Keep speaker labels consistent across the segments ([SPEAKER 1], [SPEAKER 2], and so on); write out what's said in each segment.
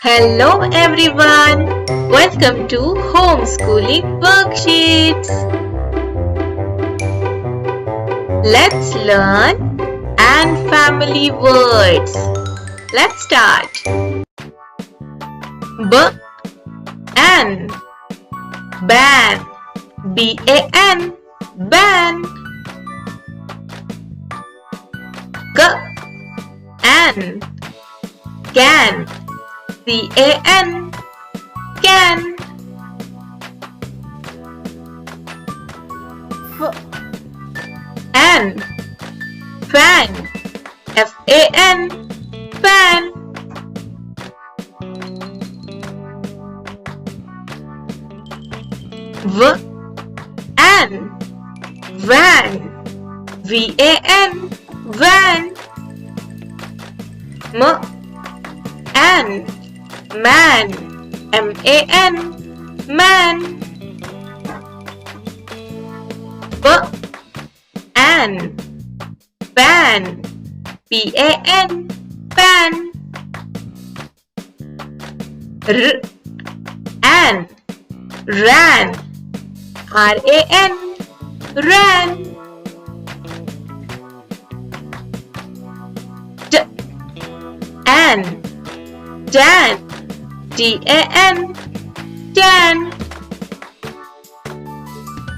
[SPEAKER 1] Hello everyone, welcome to Homeschooling Worksheets. Let's learn and family words. Let's start. B-N, ban, B-A-N, ban. K-N, can, C-A-N, can. F-N, fan, F-A-N, fan. V-N, van, V-A-N, van. M-N, man, M-A-N, man. B-N, ban, B-A-N, ban. R-N, ran, R-A-N, ran. D-N, dan, D-A-N, dan.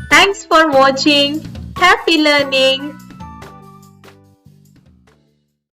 [SPEAKER 1] Thanks for watching. Happy learning.